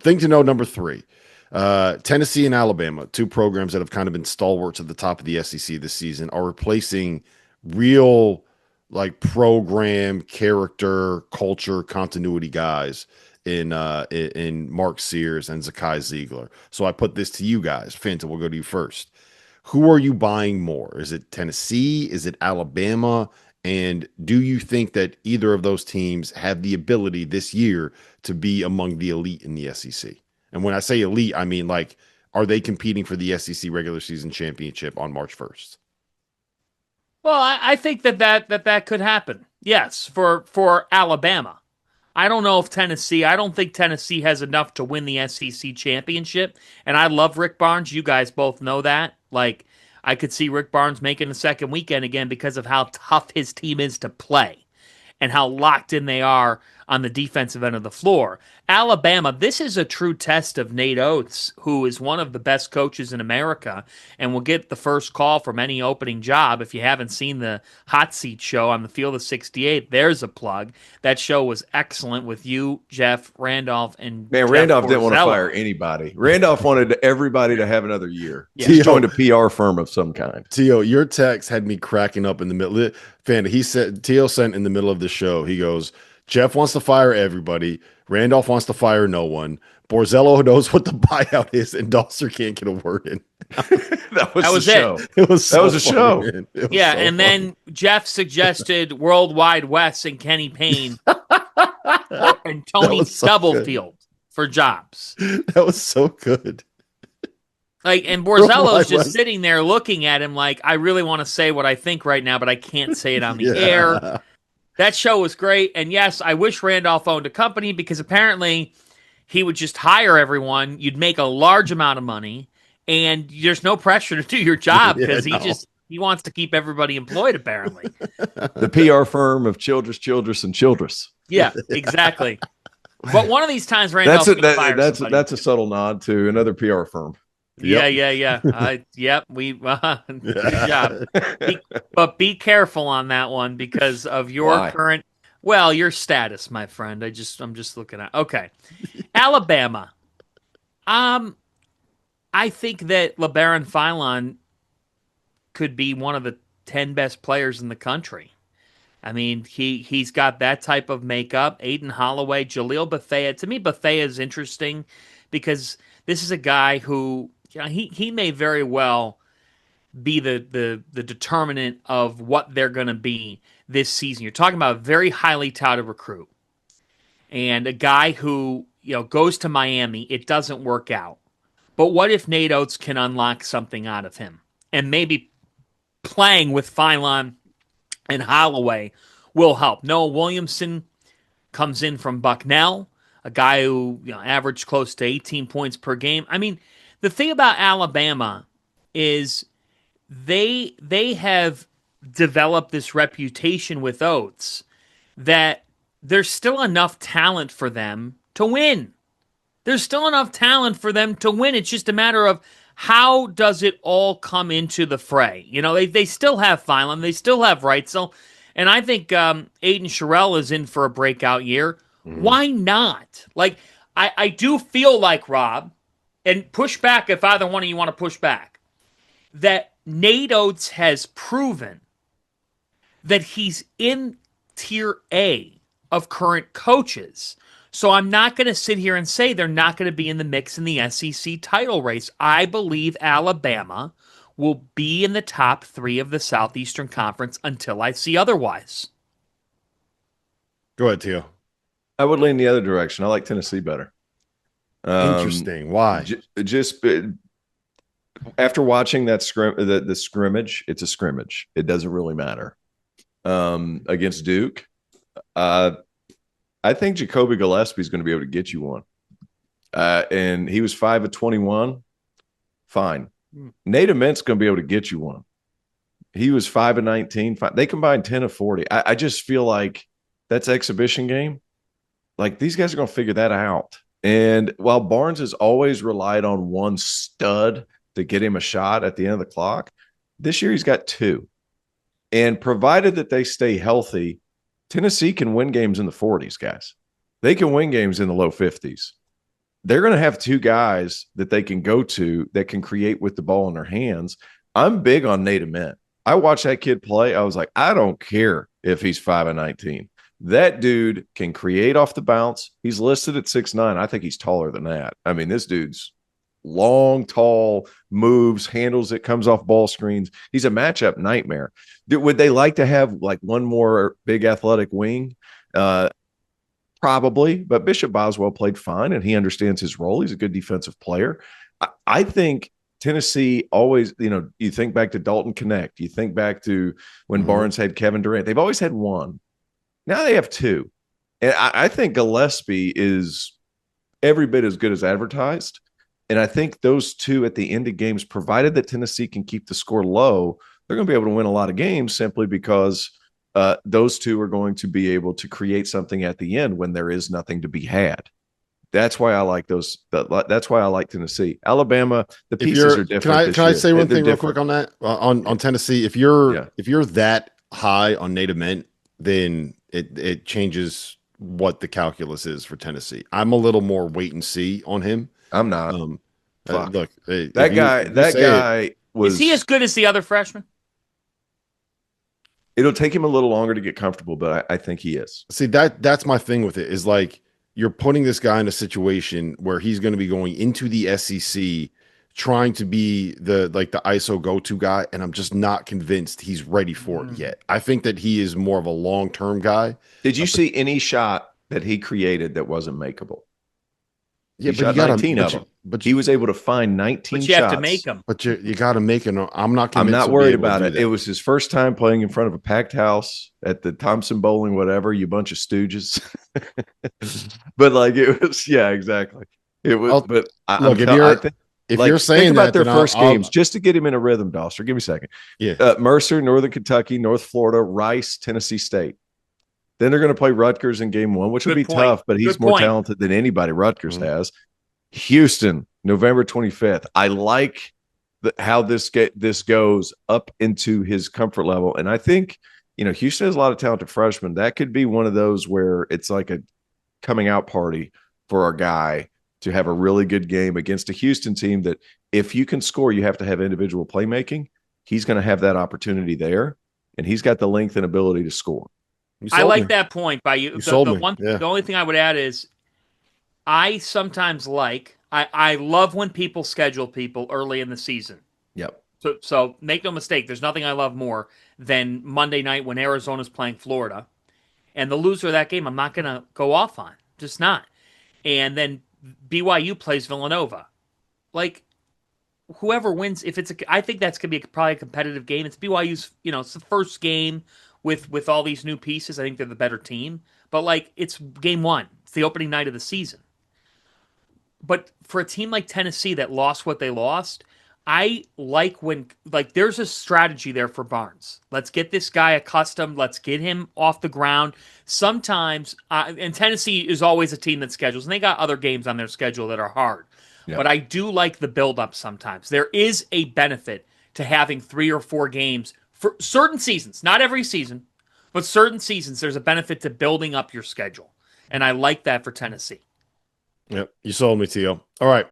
Thing to know number 3. Tennessee and Alabama, 2 programs that have kind of been stalwarts at the top of the SEC this season, are replacing real like program character, culture, continuity guys in Mark Sears and Zakai Ziegler. So I put this to you guys. Fanta, we'll go to you first. Who are you buying more? Is it Tennessee? Is it Alabama? And do you think that either of those teams have the ability this year to be among the elite in the SEC? And when I say elite, I mean like, are they competing for the SEC regular season championship on March 1st? Well, I think that could happen. Yes, for Alabama. I don't know if Tennessee. I don't think Tennessee has enough to win the SEC championship. And I love Rick Barnes. You guys both know that. Like, I could see Rick Barnes making the second weekend again because of how tough his team is to play and how locked in they are on the defensive end of the floor. Alabama, this is a true test of Nate Oates, who is one of the best coaches in America and will get the first call from any opening job. If you haven't seen the Hot Seat show on the Field of 68, there's a plug. That show was excellent with you, Jeff, Randolph, and Man, Jeff Randolph didn't want to Borzello. fire anybody. Randolph wanted everybody to have another year. Yeah. He joined a PR firm of some kind. Tio, your text had me cracking up in the middle. Fanta, he said, Tio sent in the middle of the show, he goes, Jeff wants to fire everybody. Randolph wants to fire no one. Borzello knows what the buyout is, and Dawser can't get a word in. that was the show. It was so that was a funny, show. man. It was Yeah, so and funny. then Jeff suggested Worldwide West and Kenny Payne and Tony was so Stubblefield for jobs. That was so good. Like, and Worldwide Borzello's just West. sitting there looking at him like, I really want to say what I think right now, but I can't say it on the Yeah. air. That show was great. And yes, I wish Randolph owned a company because apparently he would just hire everyone. You'd make a large amount of money and there's no pressure to do your job because he wants to keep everybody employed, apparently. The PR firm of Childress, and Childress. Yeah, exactly. But one of these times, Randolph's That's going to fire that's somebody. that's a subtle nod to another PR firm. Yeah. Yep. Good job. But be careful on that one because of your Why? current, your status, my friend. I'm just looking at. Okay, Alabama. I think that LeBaron Philon could be one of the 10 best players in the country. I mean, he's got that type of makeup. Aiden Holloway, Jaleel Bethea. To me, Bethea is interesting because this is a guy who, he may very well be the determinant of what they're going to be this season. You're talking about a very highly touted recruit and a guy who, goes to Miami. It doesn't work out. But what if Nate Oates can unlock something out of him? And maybe playing with Philon and Holloway will help. Noah Williamson comes in from Bucknell, a guy who averaged close to 18 points per game. I mean, the thing about Alabama is they have developed this reputation with Oates that there's still enough talent for them to win. There's still enough talent for them to win. It's just a matter of how does it all come into the fray? They still have Philon. They still have Reitzel. And I think Aiden Sherrill is in for a breakout year. Mm-hmm. Why not? Like, I do feel like, Rob, and push back if either one of you want to push back, that Nate Oates has proven that he's in tier A of current coaches. So I'm not going to sit here and say they're not going to be in the mix in the SEC title race. I believe Alabama will be in the top 3 of the Southeastern Conference until I see otherwise. Go ahead, Tio. I would lean the other direction. I like Tennessee better. Interesting. Why? Just after watching that the scrimmage, it's a scrimmage. It doesn't really matter. Against Duke, I think Jacoby Gillespie is going to be able to get you one. And he was 5 of 21. Fine. Nate Ament's going to be able to get you one. He was 5 of 19. Fine. They combined 10 of 40. I just feel like that's exhibition game. Like, these guys are going to figure that out. And while Barnes has always relied on one stud to get him a shot at the end of the clock, this year he's got 2. And provided that they stay healthy, Tennessee can win games in the 40s, guys. They can win games in the low 50s. they're going to have two guys that they can go to that can create with the ball in their hands. I'm big on Nate Ament. I watched that kid play. I was like, I don't care if he's 5'19". That dude can create off the bounce. He's listed at 6'9". I think he's taller than that. I mean, this dude's long, tall, moves, handles it, comes off ball screens. He's a matchup nightmare. Would they like to have like one more big athletic wing? Probably, but Bishop Boswell played fine and he understands his role. He's a good defensive player. I think Tennessee always, you think back to Dalton Connect, you think back to when Barnes had Kevin Durant. They've always had one. Now they have two. And I think Gillespie is every bit as good as advertised. And I think those two at the end of games, provided that Tennessee can keep the score low, they're going to be able to win a lot of games simply because those two are going to be able to create something at the end when there is nothing to be had. That's why I like those. That's why I like Tennessee. Alabama, the pieces are different. Can I say one thing real quick on that? On Tennessee, if you're that high on Nate Ament, then it changes what the calculus is for Tennessee. I'm a little more wait and see on him. I'm not. Look, that guy was. Is he as good as the other freshman? It'll take him a little longer to get comfortable, but I think he is. See, that's my thing with it is like you're putting this guy in a situation where he's going to be going into the SEC trying to be the ISO go-to guy, and I'm just not convinced he's ready for it yet. I think that he is more of a long-term guy. Did you see any shot that he created that wasn't makeable? Yeah, but you got 19 of them. But he was able to find 19 shots. But you have to make them. But you got to make it. I'm not worried about it. It was his first time playing in front of a packed house at the Thompson Bowling, whatever, you bunch of stooges. But like it was, yeah, exactly. It was, if you're saying think about that, their first games, just to get him in a rhythm, Doster. Give me a second. Yeah. Mercer, Northern Kentucky, North Florida, Rice, Tennessee State. Then they're going to play Rutgers in game one, which will be tough, but he's more talented than anybody Rutgers has. Houston, November 25th. I like how this goes up into his comfort level. And I think, Houston has a lot of talented freshmen. That could be one of those where it's like a coming out party for our guy to have a really good game against a Houston team that if you can score, you have to have individual playmaking. He's going to have that opportunity there, and he's got the length and ability to score. I like that point by you. The only thing I would add is I sometimes I love when people schedule people early in the season. Yep. So make no mistake, there's nothing I love more than Monday night when Arizona's playing Florida. And the loser of that game, I'm not going to go off on. Just not. And then BYU plays Villanova. Like, whoever wins, I think that's going to be probably a competitive game. It's BYU's, it's the first game with all these new pieces. I think they're the better team. But, it's game one. It's the opening night of the season. But for a team like Tennessee that lost what they lost, I like when, there's a strategy there for Barnes. Let's get this guy accustomed. Let's get him off the ground. Sometimes, and Tennessee is always a team that schedules, and they got other games on their schedule that are hard. Yep. But I do like the build-up sometimes. There is a benefit to having 3 or 4 games for certain seasons. Not every season, but certain seasons, there's a benefit to building up your schedule. And I like that for Tennessee. Yep. You sold me, Tio. All right.